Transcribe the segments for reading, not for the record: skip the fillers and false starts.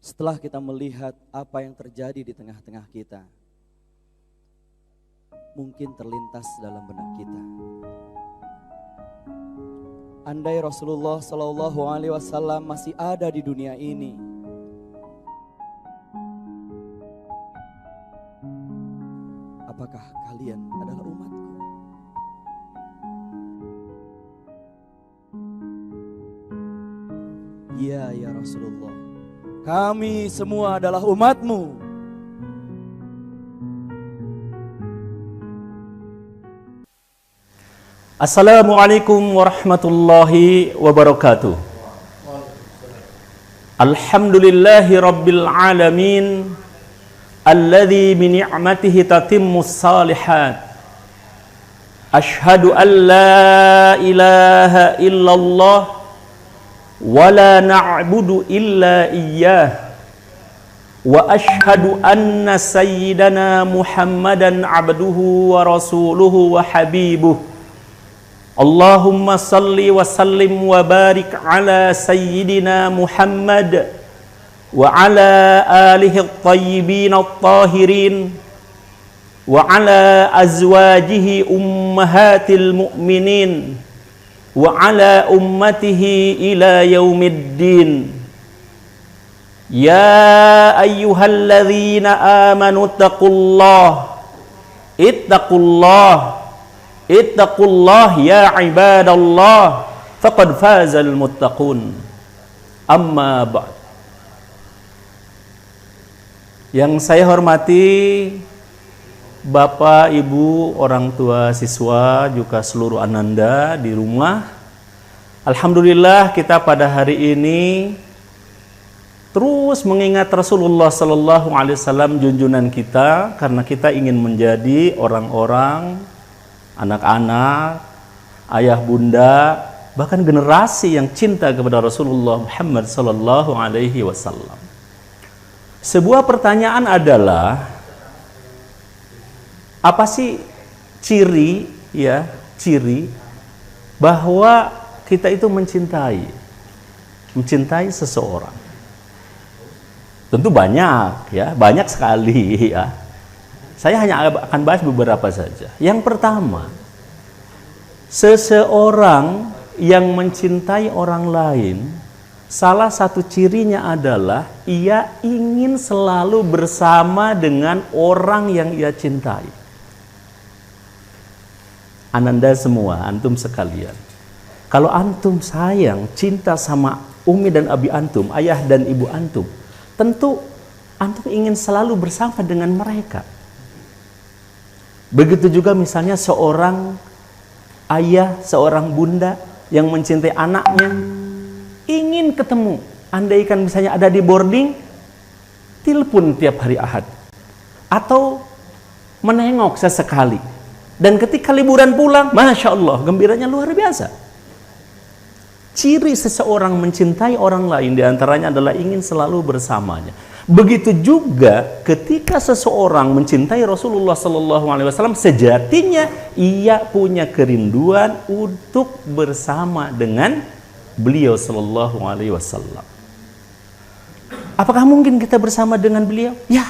Setelah kita melihat apa yang terjadi di tengah-tengah kita, mungkin terlintas dalam benak kita. Andai Rasulullah Shallallahu Alaihi Wasallam masih ada di dunia ini, apakah kalian adalah umatku? Ya Rasulullah, kami semua adalah umatmu. Assalamualaikum warahmatullahi wabarakatuh. Alhamdulillahi rabbil alamin, alladzi bi ni'matihi tatimmus salihat. Ashhadu an la ilaha illallah wa la na'budu illa iyyah. Wa ashhadu anna sayyidana Muhammadan abduhu wa rasuluhu wa habibuh. Allahumma salli wa sallim wa barik ala sayyidina Muhammad wa ala alihi at-tayyibin at-tahirin wa ala azwajihi ummahatil mu'minin wa ala ummatihi ila yaumiddin. Ya ayyuhalladzina amanu Ittaqullah ya ibadallah faqad fazal muttaqun. Amma ba'd. Yang saya hormati Bapak, Ibu, orang tua siswa, juga seluruh ananda di rumah. Alhamdulillah kita pada hari ini terus mengingat Rasulullah Sallallahu Alaihi Wasallam, junjungan kita, karena kita ingin menjadi orang-orang, anak-anak, ayah bunda, bahkan generasi yang cinta kepada Rasulullah Muhammad Sallallahu Alaihi Wasallam. Sebuah pertanyaan adalah, apa sih ciri bahwa kita itu mencintai seseorang? Tentu banyak, banyak sekali, Saya hanya akan bahas beberapa saja. Yang pertama, seseorang yang mencintai orang lain, salah satu cirinya adalah ia ingin selalu bersama dengan orang yang ia cintai. Ananda semua, antum sekalian, kalau antum sayang, cinta sama umi dan abi antum, ayah dan ibu antum, tentu antum ingin selalu bersama dengan mereka. Begitu juga misalnya seorang ayah, seorang bunda yang mencintai anaknya, ingin ketemu. Andaikan misalnya ada di boarding, telepon tiap hari Ahad, atau menengok sesekali. Dan ketika liburan pulang, Masya Allah, gembiranya luar biasa. Ciri seseorang mencintai orang lain diantaranya adalah ingin selalu bersamanya. Begitu juga ketika seseorang mencintai Rasulullah Sallallahu Alaihi Wasallam, sejatinya ia punya kerinduan untuk bersama dengan beliau Sallallahu Alaihi Wasallam. Apakah mungkin kita bersama dengan beliau? Ya,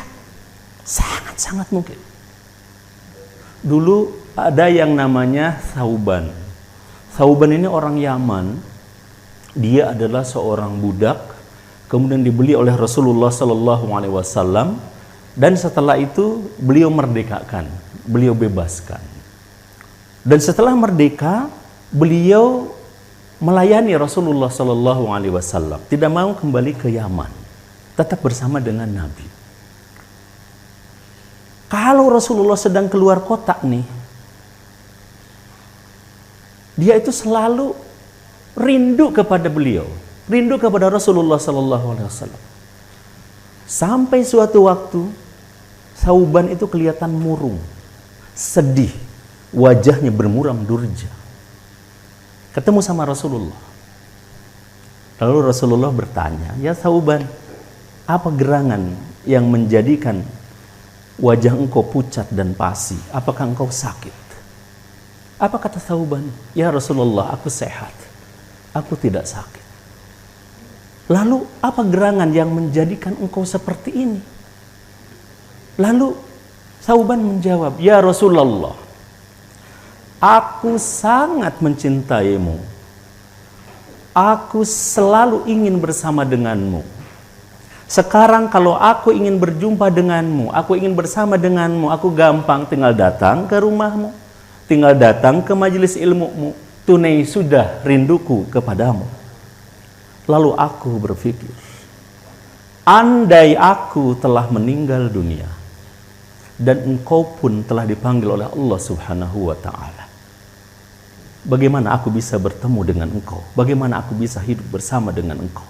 sangat-sangat mungkin. Dulu ada yang namanya Thauban. Thauban ini orang Yaman. Dia adalah seorang budak, kemudian dibeli oleh Rasulullah Sallallahu Alaihi Wasallam, dan setelah itu beliau merdekakan, beliau bebaskan. Dan setelah merdeka, beliau melayani Rasulullah Sallallahu Alaihi Wasallam, tidak mau kembali ke Yaman, tetap bersama dengan Nabi. Kalau Rasulullah sedang keluar kota nih, dia itu selalu rindu kepada beliau, rindu kepada Rasulullah Sallallahu Alaihi Wasallam. Sampai suatu waktu, Thauban itu kelihatan murung, sedih, wajahnya bermuram durja. Ketemu sama Rasulullah. Lalu Rasulullah bertanya, ya Thauban, apa gerangan yang menjadikan wajah engkau pucat dan pasi? Apakah engkau sakit? Apa kata Thauban? Ya Rasulullah, aku sehat. Aku tidak sakit. Lalu apa gerangan yang menjadikan engkau seperti ini? Lalu Thauban menjawab, ya Rasulullah, aku sangat mencintaimu. Aku selalu ingin bersama denganmu. Sekarang kalau aku ingin berjumpa denganmu, aku ingin bersama denganmu, aku gampang tinggal datang ke rumahmu, tinggal datang ke majelis ilmumu. Tunai sudah rinduku kepadamu. Lalu aku berpikir, andai aku telah meninggal dunia dan engkau pun telah dipanggil oleh Allah Subhanahu wa ta'ala, bagaimana aku bisa bertemu dengan engkau? Bagaimana aku bisa hidup bersama dengan engkau?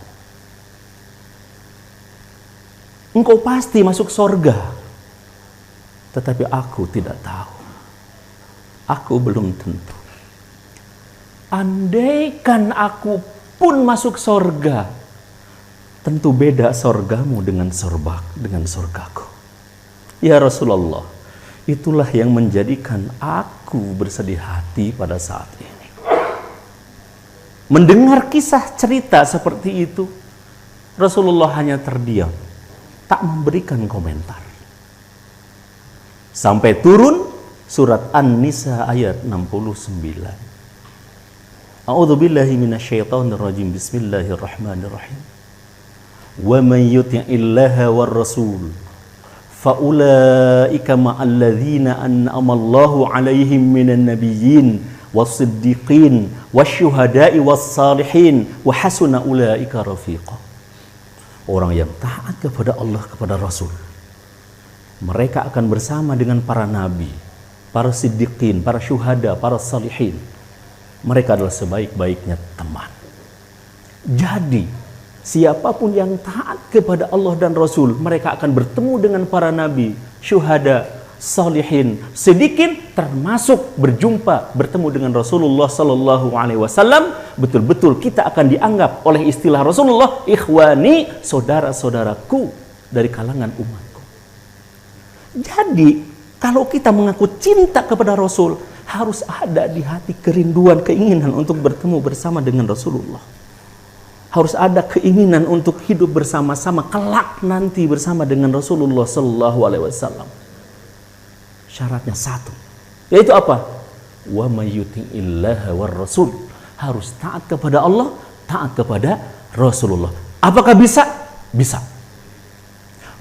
Engkau pasti masuk sorga, tetapi aku tidak tahu. Aku belum tentu. Andaikan aku pun masuk sorga, tentu beda sorgamu dengan sorgaku. Ya Rasulullah, itulah yang menjadikan aku bersedih hati pada saat ini. Mendengar kisah cerita seperti itu, Rasulullah hanya terdiam, tak memberikan komentar. Sampai turun surat An-Nisa ayat 69. A'udzubillahi minasyaitonirrajim. Bismillahirrahmanirrahim. Wa man yuti'illaha war rasul fa ulaika ma'al ladzina an'ama Allahu 'alaihim minan nabiyyin was-siddiqin wasyuhada'i was-salihin wa hasuna ulaika rafiqa. Orang yang taat kepada Allah, kepada Rasul, mereka akan bersama dengan para nabi, para siddiqin, para syuhada, para salihin. Mereka adalah sebaik-baiknya teman. Jadi, siapapun yang taat kepada Allah dan Rasul, mereka akan bertemu dengan para nabi, syuhada, salihin, siddiqin, termasuk bertemu dengan Rasulullah sallallahu alaihi wasallam. Betul-betul kita akan dianggap oleh istilah Rasulullah, ikhwani, saudara-saudaraku dari kalangan umatku. Jadi, kalau kita mengaku cinta kepada Rasul, harus ada di hati kerinduan, keinginan untuk bertemu bersama dengan Rasulullah. Harus ada keinginan untuk hidup bersama-sama kelak nanti bersama dengan Rasulullah sallallahu alaihi wasallam. Syaratnya satu, yaitu apa? Wa may yuti'illaha war rasul. Harus taat kepada Allah, taat kepada Rasulullah. Apakah bisa? Bisa.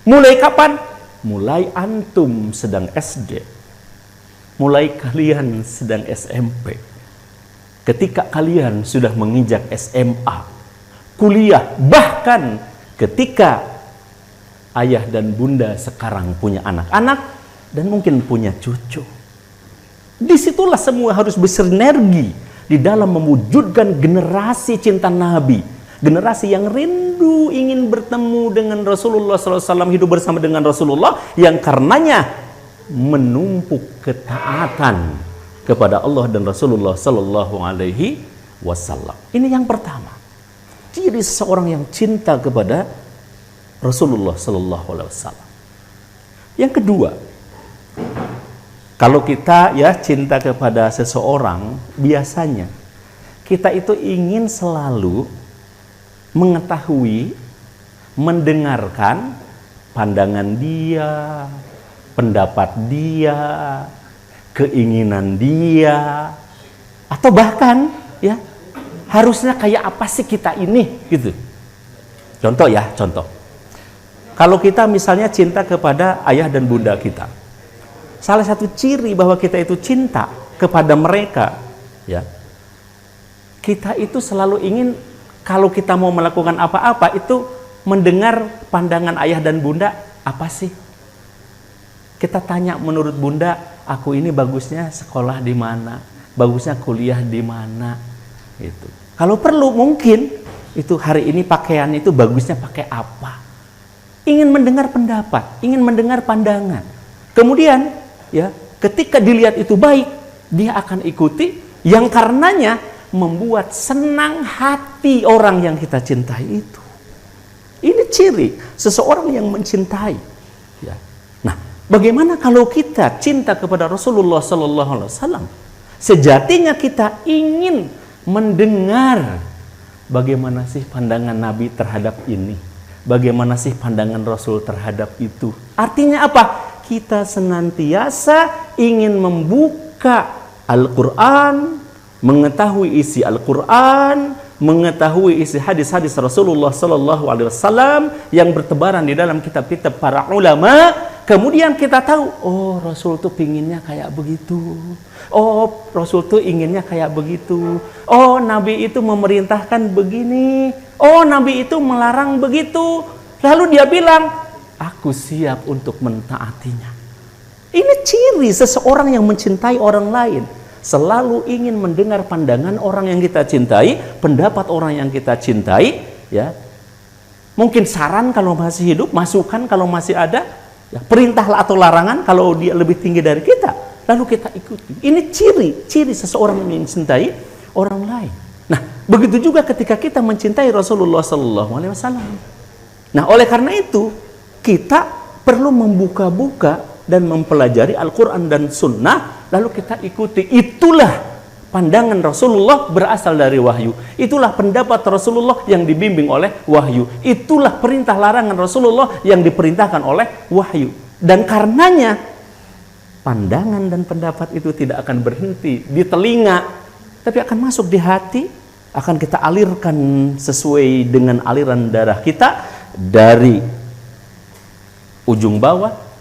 Mulai kapan? Mulai antum sedang SD. Mulai kalian sedang SMP. Ketika kalian sudah menginjak SMA, kuliah, bahkan ketika ayah dan bunda sekarang punya anak-anak dan mungkin punya cucu. Disitulah semua harus bersinergi di dalam mewujudkan generasi cinta Nabi, generasi yang rindu ingin bertemu dengan Rasulullah SAW, hidup bersama dengan Rasulullah, yang karenanya menumpuk ketaatan kepada Allah dan Rasulullah Sallallahu Alaihi Wasallam. Ini yang pertama, ciri seseorang yang cinta kepada Rasulullah Sallallahu Alaihi Wasallam. Yang kedua, kalau kita cinta kepada seseorang, biasanya kita itu ingin selalu mengetahui, mendengarkan pandangan dia, pendapat dia, keinginan dia, atau bahkan harusnya kayak apa sih kita ini gitu. Contoh. Kalau kita misalnya cinta kepada ayah dan bunda kita, salah satu ciri bahwa kita itu cinta kepada mereka, kita itu selalu ingin kalau kita mau melakukan apa-apa itu mendengar pandangan ayah dan bunda apa sih. Kita tanya, menurut bunda, aku ini bagusnya sekolah di mana, bagusnya kuliah di mana, gitu. Kalau perlu mungkin itu hari ini pakaian itu bagusnya pakai apa. Ingin mendengar pendapat, ingin mendengar pandangan. Kemudian ketika dilihat itu baik, dia akan ikuti, yang karenanya membuat senang hati orang yang kita cintai itu. Ini ciri seseorang yang mencintai. Bagaimana kalau kita cinta kepada Rasulullah Sallallahu Alaihi Wasallam? Sejatinya kita ingin mendengar bagaimana sih pandangan Nabi terhadap ini? Bagaimana sih pandangan Rasul terhadap itu? Artinya apa? Kita senantiasa ingin membuka Al-Quran, mengetahui isi Al-Quran, mengetahui isi hadis-hadis Rasulullah Sallallahu Alaihi Wasallam yang bertebaran di dalam kitab-kitab para ulama. Kemudian kita tahu, oh Rasul tuh pinginnya kayak begitu. Oh Rasul tuh inginnya kayak begitu. Oh Nabi itu memerintahkan begini. Oh Nabi itu melarang begitu. Lalu dia bilang, aku siap untuk mentaatinya. Ini ciri seseorang yang mencintai orang lain. Selalu ingin mendengar pandangan orang yang kita cintai, pendapat orang yang kita cintai, ya. Mungkin saran kalau masih hidup, masukan kalau masih ada, ya, perintah atau larangan kalau dia lebih tinggi dari kita, lalu kita ikuti. Ini ciri seseorang yang mencintai orang lain. Nah, begitu juga ketika kita mencintai Rasulullah Sallallahu Alaihi Wasallam. Nah, oleh karena itu kita perlu membuka-buka dan mempelajari Al-Quran dan Sunnah, lalu kita ikuti. Itulah pandangan Rasulullah berasal dari wahyu. Itulah pendapat Rasulullah yang dibimbing oleh wahyu. Itulah perintah larangan Rasulullah yang diperintahkan oleh wahyu. Dan karenanya pandangan dan pendapat itu tidak akan berhenti di telinga, tapi akan masuk di hati, akan kita alirkan sesuai dengan aliran darah kita dari ujung bawah,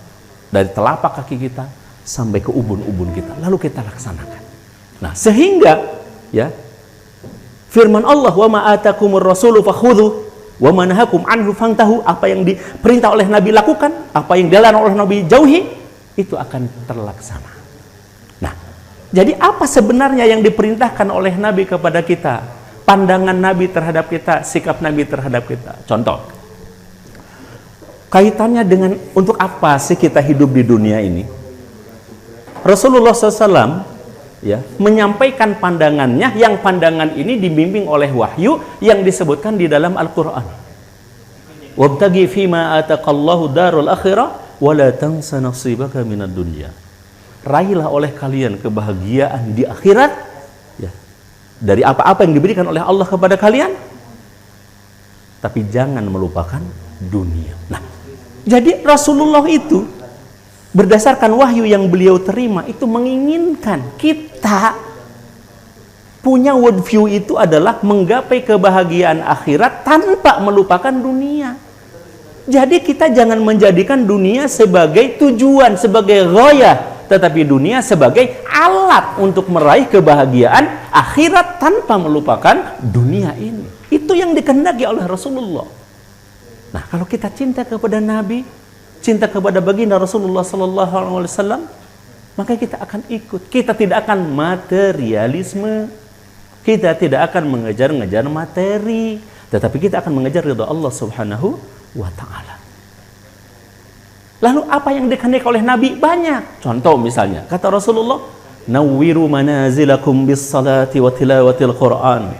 dari telapak kaki kita sampai ke ubun-ubun kita, lalu kita laksanakan. Nah, sehingga ya firman Allah, wa ma atakumur rasulu fakhudhu wa ma nahakum anhu fantahu, apa yang diperintah oleh Nabi lakukan, apa yang dilarang oleh Nabi jauhi, itu akan terlaksana. Nah, jadi apa sebenarnya yang diperintahkan oleh Nabi kepada kita? Pandangan Nabi terhadap kita, sikap Nabi terhadap kita. Contoh, kaitannya dengan untuk apa sih kita hidup di dunia ini? Rasulullah SAW ya, menyampaikan pandangannya, yang pandangan ini dibimbing oleh wahyu yang disebutkan di dalam Al-Quran. Wabtaghi fima ataqallahu darul akhirah wa la tansa nasibaka minad dunya. Raihlah oleh kalian kebahagiaan di akhirat ya, dari apa-apa yang diberikan oleh Allah kepada kalian, tapi jangan melupakan dunia. Nah, jadi Rasulullah itu berdasarkan wahyu yang beliau terima itu menginginkan kita punya worldview itu adalah menggapai kebahagiaan akhirat tanpa melupakan dunia. Jadi kita jangan menjadikan dunia sebagai tujuan, sebagai ghayah, tetapi dunia sebagai alat untuk meraih kebahagiaan akhirat tanpa melupakan dunia ini. Itu yang dikehendaki oleh Rasulullah. Nah, kalau kita cinta kepada Nabi, cinta kepada baginda Rasulullah Sallallahu Alaihi Wasallam, maka kita akan ikut. Kita tidak akan materialisme, kita tidak akan mengejar-ngejar materi, tetapi kita akan mengejar ridha Allah Subhanahu wa Ta'ala. Lalu apa yang dikehendaki oleh Nabi? Banyak. Contoh misalnya, kata Rasulullah, nawwiru manazilakum bis salati wa tilawatil Quran.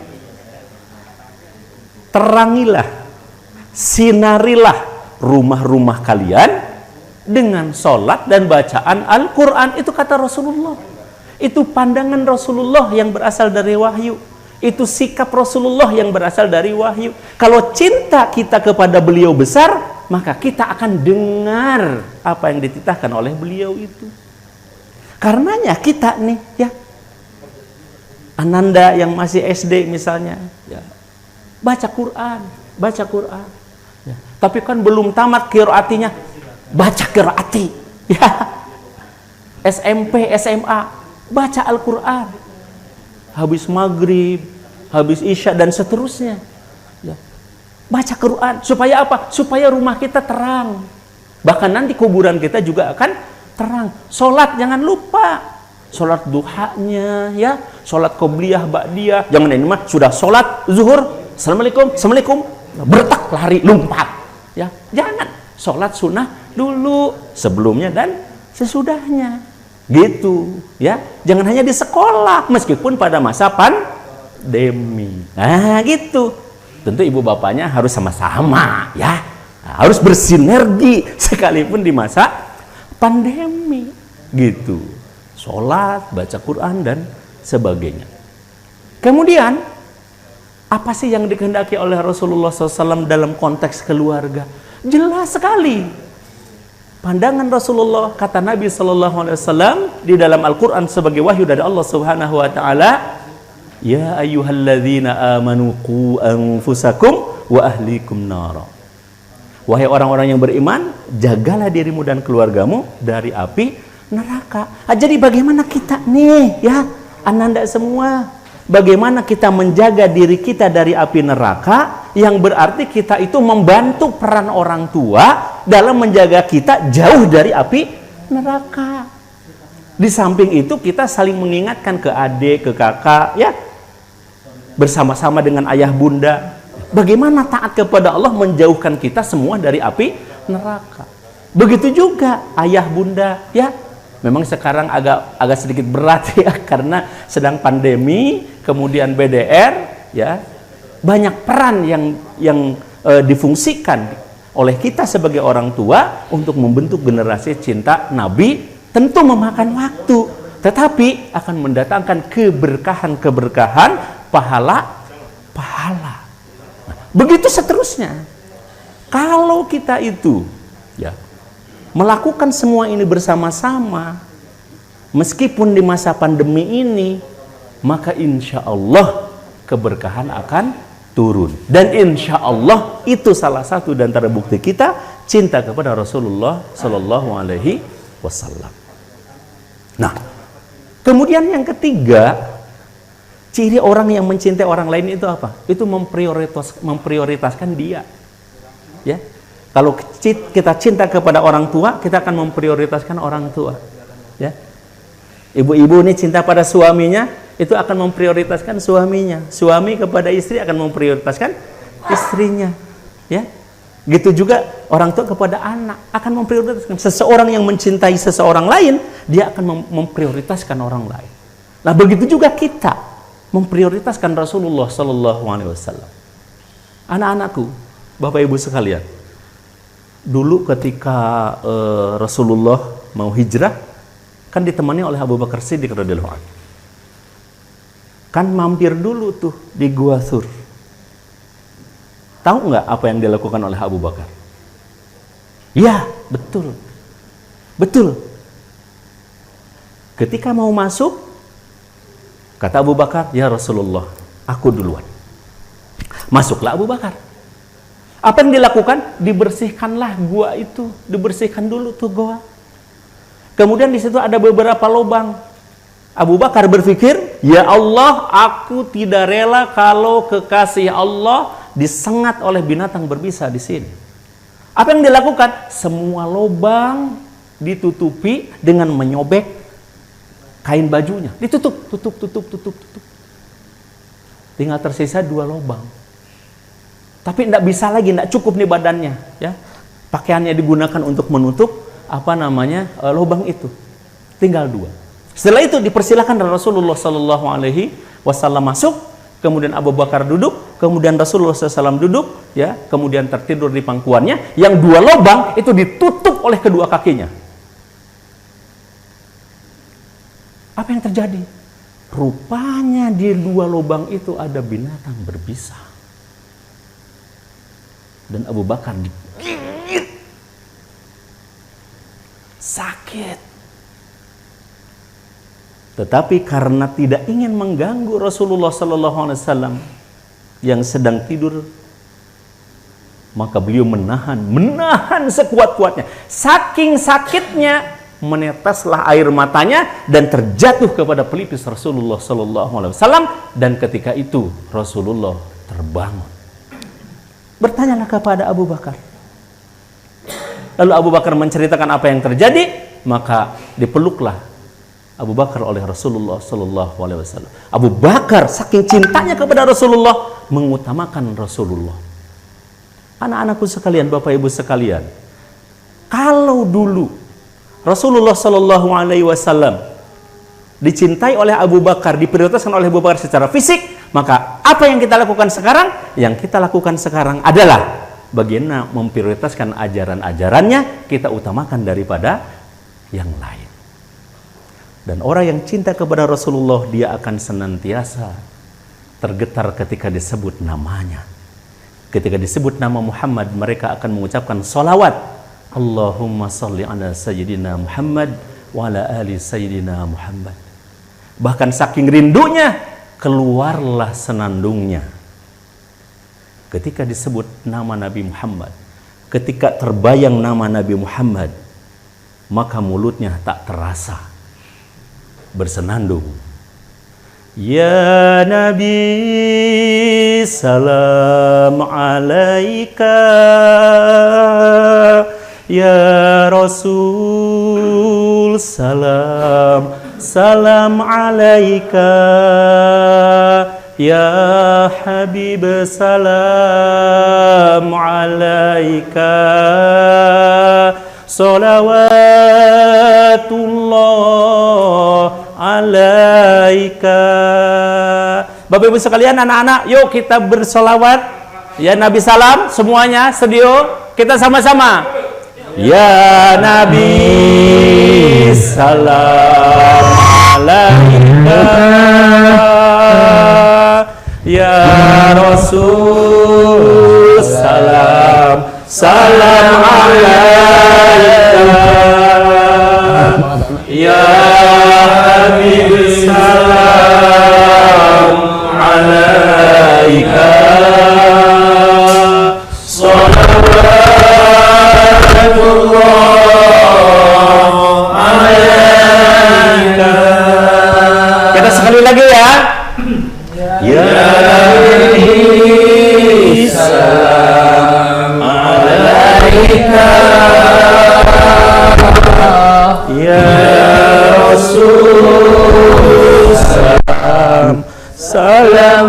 Terangilah, sinarilah rumah-rumah kalian dengan sholat dan bacaan Al-Quran. Itu kata Rasulullah. Itu pandangan Rasulullah yang berasal dari wahyu. Itu sikap Rasulullah yang berasal dari wahyu. Kalau cinta kita kepada beliau besar, maka kita akan dengar apa yang dititahkan oleh beliau itu. Karenanya kita nih ya, Ananda yang masih SD misalnya ya, baca Quran. Ya. Tapi kan belum tamat qiraatinya, baca qiraati. Ya. SMP, SMA, baca Al-Quran. Habis maghrib, habis isya dan seterusnya. Ya. Baca Quran. Supaya apa? Supaya rumah kita terang. Bahkan nanti kuburan kita juga akan terang. Sholat jangan lupa. Sholat duhanya, ya. Sholat qobliyah, ba'diyah. Jangan ini mah sudah sholat zuhur. Assalamualaikum, assalamualaikum. Bertak, lari, lompat. Ya, jangan. Sholat sunnah dulu, sebelumnya dan sesudahnya. Gitu, ya. Jangan hanya di sekolah, meskipun pada masa pandemi. Nah, gitu. Tentu ibu bapaknya harus sama-sama, ya. Harus bersinergi sekalipun di masa pandemi. Gitu. Sholat, baca Quran dan sebagainya. Kemudian Apa sih yang dikehendaki oleh Rasulullah SAW dalam konteks keluarga? Jelas sekali. Pandangan Rasulullah, kata Nabi SAW di dalam Al-Quran sebagai wahyu dari Allah Subhanahu Wa Taala, Ya ayyuhalladzina amanu qu anfusakum wa ahlikum nara. Wahai orang-orang yang beriman, jagalah dirimu dan keluargamu dari api neraka. Jadi bagaimana kita nih, ya, ananda semua? Bagaimana kita menjaga diri kita dari api neraka, yang berarti kita itu membantu peran orang tua dalam menjaga kita jauh dari api neraka. Di samping itu kita saling mengingatkan ke adik, ke kakak, ya, bersama-sama dengan ayah bunda. Bagaimana taat kepada Allah menjauhkan kita semua dari api neraka. Begitu juga ayah bunda, ya. Memang sekarang agak sedikit berat ya, karena sedang pandemi, kemudian BDR, ya. Banyak peran yang difungsikan oleh kita sebagai orang tua untuk membentuk generasi cinta Nabi. Tentu memakan waktu, tetapi akan mendatangkan keberkahan, pahala. Nah, begitu seterusnya. Kalau kita itu, ya, melakukan semua ini bersama-sama, meskipun di masa pandemi ini, maka insya Allah keberkahan akan turun. Dan insya Allah itu salah satu dan antara bukti kita cinta kepada Rasulullah Sallallahu Alaihi Wasallam. Nah, kemudian yang ketiga, ciri orang yang mencintai orang lain itu apa? Itu memprioritaskan dia. Ya. Kalau kita cinta kepada orang tua, kita akan memprioritaskan orang tua. Ya. Ibu-ibu ini cinta pada suaminya, itu akan memprioritaskan suaminya. Suami kepada istri akan memprioritaskan istrinya. Ya. Gitu juga orang tua kepada anak akan memprioritaskan. Seseorang yang mencintai seseorang lain, dia akan memprioritaskan orang lain. Nah, begitu juga kita memprioritaskan Rasulullah Sallallahu Alaihi Wasallam. Anak-anakku, Bapak Ibu sekalian, dulu ketika Rasulullah mau hijrah, kan ditemani oleh Abu Bakar Siddiq radhiyallahu anhu. Kan mampir dulu tuh di Gua Thur. Tahu nggak apa yang dilakukan oleh Abu Bakar? Ya, betul. Betul. Ketika mau masuk, kata Abu Bakar, ya Rasulullah, aku duluan. Masuklah Abu Bakar. Apa yang dilakukan? Dibersihkanlah gua itu, dibersihkan dulu tuh gua. Kemudian di situ ada beberapa lubang. Abu Bakar berpikir, ya Allah, aku tidak rela kalau kekasih Allah disengat oleh binatang berbisa di sini. Apa yang dilakukan? Semua lubang ditutupi dengan menyobek kain bajunya. Ditutup, tutup. Tinggal tersisa 2 lubang. Tapi tidak bisa lagi, tidak cukup nih badannya, ya. Pakaiannya digunakan untuk menutup lubang itu. Tinggal 2. Setelah itu dipersilakan Rasulullah Sallallahu Alaihi Wasallam masuk, kemudian Abu Bakar duduk, kemudian Rasulullah SAW duduk, ya, kemudian tertidur di pangkuannya. Yang 2 lubang itu ditutup oleh kedua kakinya. Apa yang terjadi? Rupanya di 2 lubang itu ada binatang berbisa. Dan Abu Bakar digigit. Sakit. Tetapi karena tidak ingin mengganggu Rasulullah SAW yang sedang tidur, maka beliau menahan sekuat-kuatnya. Saking sakitnya, meneteslah air matanya dan terjatuh kepada pelipis Rasulullah SAW. Dan ketika itu Rasulullah terbangun. Bertanyalah kepada Abu Bakar. Lalu Abu Bakar menceritakan apa yang terjadi, maka dipeluklah Abu Bakar oleh Rasulullah SAW. Abu Bakar saking cintanya kepada Rasulullah mengutamakan Rasulullah. Anak-anakku sekalian, Bapak Ibu sekalian, kalau dulu Rasulullah SAW dicintai oleh Abu Bakar, diprioritaskan oleh Abu Bakar secara fisik, maka apa yang kita lakukan sekarang? Yang kita lakukan sekarang adalah bagaimana memprioritaskan ajaran-ajarannya, kita utamakan daripada yang lain. Dan orang yang cinta kepada Rasulullah, dia akan senantiasa tergetar ketika disebut namanya. Ketika disebut nama Muhammad, mereka akan mengucapkan salawat. Allahumma salli ala sayyidina Muhammad wa ala ali sayyidina Muhammad. Bahkan saking rindunya, keluarlah senandungnya. Ketika disebut nama Nabi Muhammad, ketika terbayang nama Nabi Muhammad, maka mulutnya tak terasa bersenandung. Ya Nabi, salam alaika. Ya Rasul, salam alaika. Ya Habib, salam alaika. Salawatullah alaika. Bapak Ibu sekalian, anak-anak, yuk kita bersolawat ya Nabi salam, semuanya studio, kita sama-sama. Ya Nabi salam alaika. Ya Rasul salam alaika. Ya Habib salam alaika. Salawatullah alaika. Kita sekali lagi ya. Ya Nabi salam alaika. Ya Rasul salam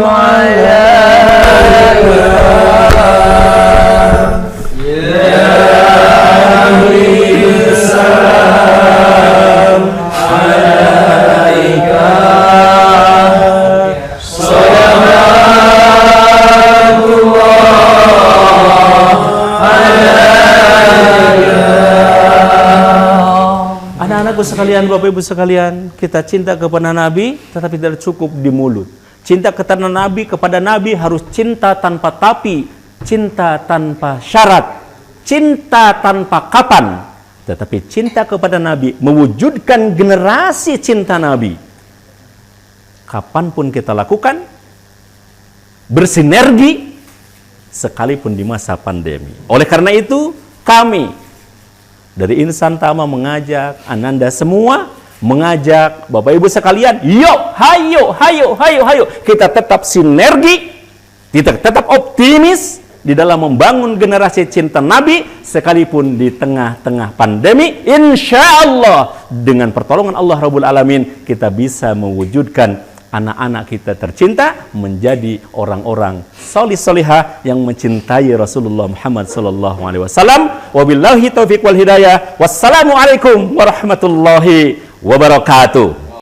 alaika. Ya Habib salam alaika. Anak-anakku sekalian, Bapak Ibu sekalian, kita cinta kepada Nabi tetapi tidak cukup di mulut. Cinta kepada Nabi harus cinta tanpa tapi, cinta tanpa syarat, cinta tanpa kapan. Tetapi cinta kepada Nabi mewujudkan generasi cinta Nabi. Kapanpun kita lakukan, bersinergi, sekalipun di masa pandemi. Oleh karena itu, kami dari Insan Tama mengajak Ananda semua, mengajak Bapak Ibu sekalian, yuk, hayo, kita tetap sinergi, kita tetap optimis di dalam membangun generasi cinta Nabi, sekalipun di tengah-tengah pandemi. Insya Allah dengan pertolongan Allah Rabbul Alamin, kita bisa mewujudkan anak-anak kita tercinta menjadi orang-orang solih-solihah yang mencintai Rasulullah Muhammad SAW. Wabillahi taufiq wal hidayah. Wassalamualaikum warahmatullahi wabarakatuh.